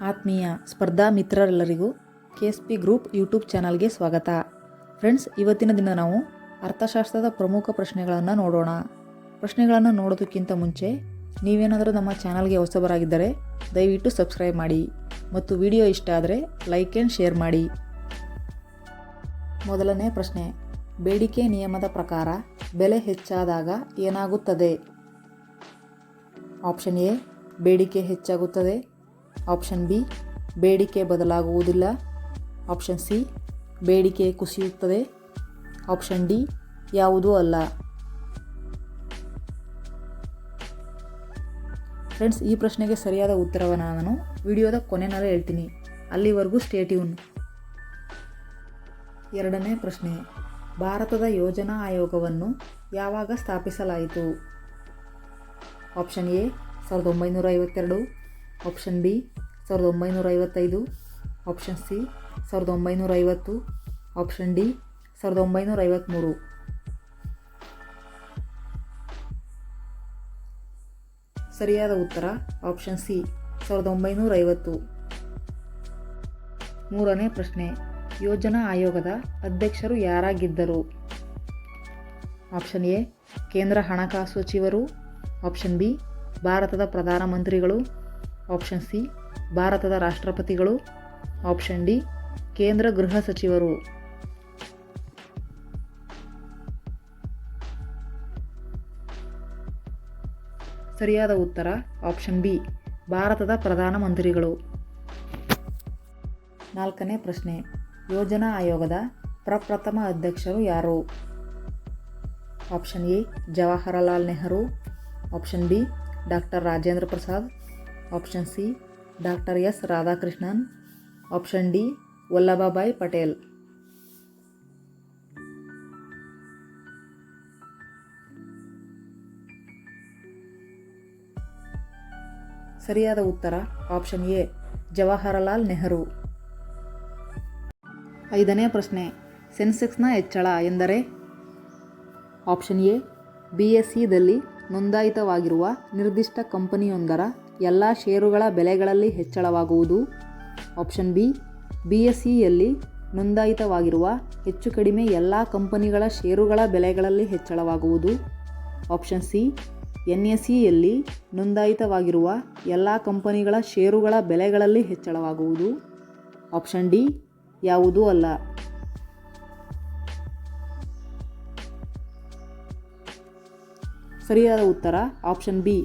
ಆತ್ಮೀಯ ಸ್ಪರ್ಧಾ ಮಿತ್ರರೆಲ್ಲರಿಗೂ KSP group YouTube ಚಾನಲ್ಗೆ ಸ್ವಾಗತ. ಫ್ರೆಂಡ್ಸ್, ಇವತ್ತಿನ ದಿನ ನಾವು ಅರ್ಥಶಾಸ್ತ್ರದ ಪ್ರಮುಖ ಪ್ರಶ್ನೆಗಳನ್ನು ನೋಡೋಣ. ಪ್ರಶ್ನೆಗಳನ್ನು ನೋಡೋದಕ್ಕಿಂತ ಮುಂಚೆ ನೀವೇನಾದರೂ ನಮ್ಮ ಚಾನಲ್ಗೆ ಹೊಸಬರಾಗಿದ್ದರೆ ದಯವಿಟ್ಟು ಸಬ್ಸ್ಕ್ರೈಬ್ ಮಾಡಿ ಮತ್ತು ವಿಡಿಯೋ ಇಷ್ಟ ಆದರೆ ಲೈಕ್ ಆ್ಯಂಡ್ ಶೇರ್ ಮಾಡಿ. ಮೊದಲನೇ ಪ್ರಶ್ನೆ, ಬೇಡಿಕೆ ನಿಯಮದ ಪ್ರಕಾರ ಬೆಲೆ ಹೆಚ್ಚಾದಾಗ ಏನಾಗುತ್ತದೆ? ಆಪ್ಷನ್ ಎ, ಬೇಡಿಕೆ ಹೆಚ್ಚಾಗುತ್ತದೆ. ಆಪ್ಷನ್ ಬಿ, ಬೇಡಿಕೆ ಬದಲಾಗುವುದಿಲ್ಲ. ಆಪ್ಷನ್ ಸಿ, ಬೇಡಿಕೆ ಕುಸಿಯುತ್ತದೆ. ಆಪ್ಷನ್ ಡಿ, ಯಾವುದೂ ಅಲ್ಲ. ಫ್ರೆಂಡ್ಸ್, ಈ ಪ್ರಶ್ನೆಗೆ ಸರಿಯಾದ ಉತ್ತರವನ್ನು ನಾನು ವಿಡಿಯೋದ ಕೊನೆಯಲ್ಲಿ ಹೇಳ್ತೀನಿ. ಅಲ್ಲಿವರೆಗೂ ಸ್ಟೇ ಟ್ಯೂನ್. ಎರಡನೇ ಪ್ರಶ್ನೆ, ಭಾರತದ ಯೋಜನಾ ಆಯೋಗವನ್ನು ಯಾವಾಗ ಸ್ಥಾಪಿಸಲಾಯಿತು? Option A 1952, option B 1955, option C 1950, option D 1953. ಸರಿಯಾದ ಉತ್ತರ ಆಪ್ಷನ್ ಸಿ 1950. ಮೂರನೇ ಪ್ರಶ್ನೆ, ಯೋಜನಾ ಆಯೋಗದ ಅಧ್ಯಕ್ಷರು ಯಾರಾಗಿದ್ದರು? ಆಪ್ಷನ್ ಎ ಕೇಂದ್ರ ಹಣಕಾಸು ಸಚಿವರು. ಆಪ್ಷನ್ ಬಿ ಭಾರತದ ಪ್ರಧಾನಮಂತ್ರಿಗಳು. ಆಪ್ಷನ್ ಸಿ ಭಾರತದ ರಾಷ್ಟ್ರಪತಿಗಳು. ಆಪ್ಷನ್ ಡಿ ಕೇಂದ್ರ ಗೃಹ ಸಚಿವರು. ಸರಿಯಾದ ಉತ್ತರ ಆಪ್ಷನ್ ಬಿ ಭಾರತದ ಪ್ರಧಾನಮಂತ್ರಿಗಳು. ನಾಲ್ಕನೇ ಪ್ರಶ್ನೆ, ಯೋಜನಾ ಆಯೋಗದ ಪ್ರಪ್ರಥಮ ಅಧ್ಯಕ್ಷರು ಯಾರು? Option A Jawaharlal Nehru. Option B doctor Rajendra Prasad. Option C doctor S Radhakrishnan. Option D Vallabhbhai Patel. ಸರಿಯಾದ ಉತ್ತರ ಆಪ್ಷನ್ ಎ ಜವಾಹರಲಾಲ್ ನೆಹರು. ಐದನೇ ಪ್ರಶ್ನೆ, ಸೆನ್ಸೆಕ್ಸ್ನ ಹೆಚ್ಚಳ ಎಂದರೆ? ಆಪ್ಷನ್ ಎ BSEದಲ್ಲಿ ನೋಂದಾಯಿತವಾಗಿರುವ ನಿರ್ದಿಷ್ಟ ಕಂಪನಿಯೊಂದರ ಎಲ್ಲ ಷೇರುಗಳ ಬೆಲೆಗಳಲ್ಲಿ ಹೆಚ್ಚಳವಾಗುವುದು. ಆಪ್ಷನ್ ಬಿ BSEಯಲ್ಲಿ ನೋಂದಾಯಿತವಾಗಿರುವ ಹೆಚ್ಚು ಕಡಿಮೆ ಎಲ್ಲ ಕಂಪನಿಗಳ ಷೇರುಗಳ ಬೆಲೆಗಳಲ್ಲಿ ಹೆಚ್ಚಳವಾಗುವುದು. ಆಪ್ಷನ್ ಸಿ NSEಯಲ್ಲಿ ನೋಂದಾಯಿತವಾಗಿರುವ ಎಲ್ಲ ಕಂಪನಿಗಳ ಷೇರುಗಳ ಬೆಲೆಗಳಲ್ಲಿ ಹೆಚ್ಚಳವಾಗುವುದು. ಆಪ್ಷನ್ ಡಿ ಯಾವುದೂ ಅಲ್ಲ. ಸರಿಯಾದ ಉತ್ತರ ಆಪ್ಷನ್ ಬಿ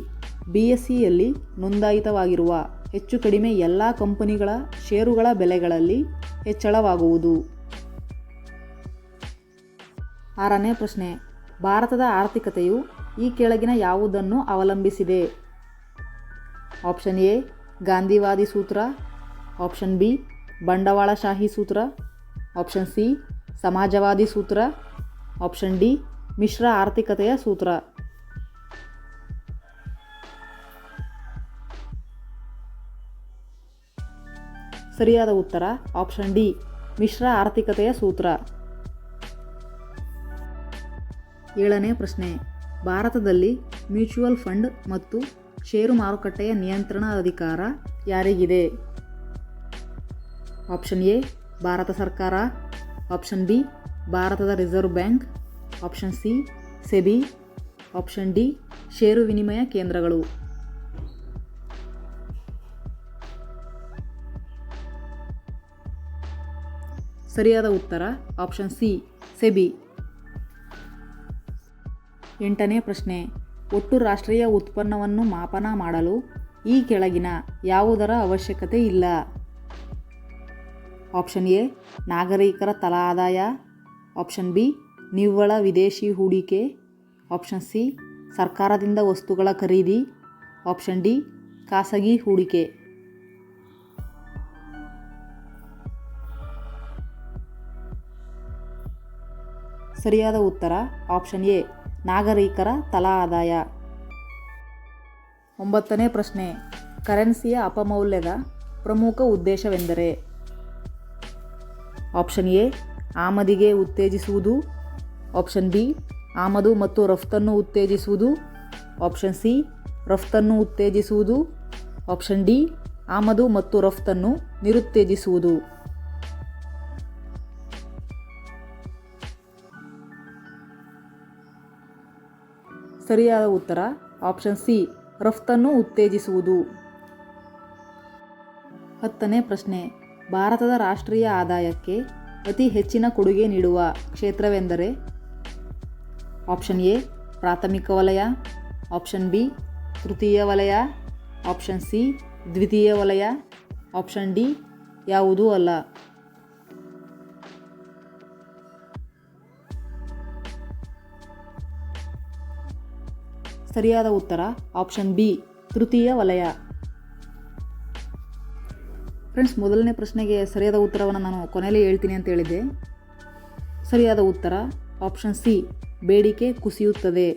BSEಯಲ್ಲಿ ನೋಂದಾಯಿತವಾಗಿರುವ ಹೆಚ್ಚು ಕಡಿಮೆ ಎಲ್ಲ ಕಂಪನಿಗಳ ಷೇರುಗಳ ಬೆಲೆಗಳಲ್ಲಿ ಹೆಚ್ಚಳವಾಗುವುದು. ಆರನೇ ಪ್ರಶ್ನೆ, ಭಾರತದ ಆರ್ಥಿಕತೆಯು ಈ ಕೆಳಗಿನ ಯಾವುದನ್ನು ಅವಲಂಬಿಸಿದೆ? ಆಪ್ಷನ್ ಎ ಗಾಂಧಿವಾದಿ ಸೂತ್ರ. ಆಪ್ಷನ್ ಬಿ ಬಂಡವಾಳಶಾಹಿ ಸೂತ್ರ. ಆಪ್ಷನ್ ಸಿ ಸಮಾಜವಾದಿ ಸೂತ್ರ. ಆಪ್ಷನ್ ಡಿ ಮಿಶ್ರ ಆರ್ಥಿಕತೆಯ ಸೂತ್ರ. ಸರಿಯಾದ ಉತ್ತರ ಆಪ್ಷನ್ ಡಿ ಮಿಶ್ರ ಆರ್ಥಿಕತೆಯ ಸೂತ್ರ. ಏಳನೇ ಪ್ರಶ್ನೆ, ಭಾರತದಲ್ಲಿ ಮ್ಯೂಚುವಲ್ ಫಂಡ್ ಮತ್ತು ಷೇರು ಮಾರುಕಟ್ಟೆಯ ನಿಯಂತ್ರಣ ಅಧಿಕಾರ ಯಾರಿಗಿದೆ? ಆಪ್ಷನ್ ಎ ಭಾರತ ಸರ್ಕಾರ. ಆಪ್ಷನ್ ಬಿ ಭಾರತದ reserve bank. Option C SEBI. Option D share ವಿನಿಮಯ ಕೇಂದ್ರಗಳು. ಸರಿಯಾದ ಉತ್ತರ ಆಪ್ಷನ್ ಸಿ ಸೆಬಿ. ಎಂಟನೇ ಪ್ರಶ್ನೆ, ಒಟ್ಟು ರಾಷ್ಟ್ರೀಯ ಉತ್ಪನ್ನವನ್ನು ಮಾಪನ ಮಾಡಲು ಈ ಕೆಳಗಿನ ಯಾವುದರ ಅವಶ್ಯಕತೆ ಇಲ್ಲ? ಆಪ್ಷನ್ ಎ ನಾಗರಿಕರ ತಲಾ ಆದಾಯ. ಆಪ್ಷನ್ ಬಿ ನಿವ್ವಳ ವಿದೇಶಿ ಹೂಡಿಕೆ. ಆಪ್ಷನ್ ಸಿ ಸರ್ಕಾರದಿಂದ ವಸ್ತುಗಳ ಖರೀದಿ. ಆಪ್ಷನ್ ಡಿ ಖಾಸಗಿ ಹೂಡಿಕೆ. ಸರಿಯಾದ ಉತ್ತರ ಆಪ್ಷನ್ ಎ ನಾಗರಿಕರ ತಲಾ ಆದಾಯ. ಒಂಬತ್ತನೇ ಪ್ರಶ್ನೆ, ಕರೆನ್ಸಿಯ ಅಪಮೌಲ್ಯದ ಪ್ರಮುಖ ಉದ್ದೇಶವೆಂದರೆ? ಆಪ್ಷನ್ ಎ ಆಮದಿಗೆ ಉತ್ತೇಜಿಸುವುದು. ಆಪ್ಷನ್ ಬಿ ಆಮದು ಮತ್ತು ರಫ್ತನ್ನು ಉತ್ತೇಜಿಸುವುದು. ಆಪ್ಷನ್ ಸಿ ರಫ್ತನ್ನು ಉತ್ತೇಜಿಸುವುದು. ಆಪ್ಷನ್ ಡಿ ಆಮದು ಮತ್ತು ರಫ್ತನ್ನು ನಿರುತ್ತೇಜಿಸುವುದು. ಸರಿಯಾದ ಉತ್ತರ ಆಪ್ಷನ್ ಸಿ, ರಫ್ತನ್ನು ಉತ್ತೇಜಿಸುವುದು. 10ನೇ ಪ್ರಶ್ನೆ, ಭಾರತದ ರಾಷ್ಟ್ರೀಯ ಆದಾಯಕ್ಕೆ ಅತಿ ಹೆಚ್ಚಿನ ಕೊಡುಗೆ ನೀಡುವ ಕ್ಷೇತ್ರವೆಂದರೆ? ಆಪ್ಷನ್ ಎ ಪ್ರಾಥಮಿಕ ವಲಯ, ಆಪ್ಷನ್ ಬಿ ತೃತೀಯ ವಲಯ, ಆಪ್ಷನ್ ಸಿ ದ್ವಿತೀಯ ವಲಯ, ಆಪ್ಷನ್ ಡಿ ಯಾವುದೂ ಅಲ್ಲ. ಸರಿಯಾದ ಉತ್ತರ ಆಪ್ಷನ್ ಬಿ, ತೃತೀಯ ವಲಯ. ಫ್ರೆಂಡ್ಸ್, ಮೊದಲನೇ ಪ್ರಶ್ನೆಗೆ ಸರಿಯಾದ ಉತ್ತರವನ್ನು ನಾನು ಕೊನೆಯಲ್ಲಿ ಹೇಳ್ತೀನಿ ಅಂತ ಹೇಳಿದ್ದೆ. ಸರಿಯಾದ ಉತ್ತರ ಆಪ್ಷನ್ ಸಿ, ಬೇಡಿಕೆ ಕುಸಿಯುತ್ತದೆ.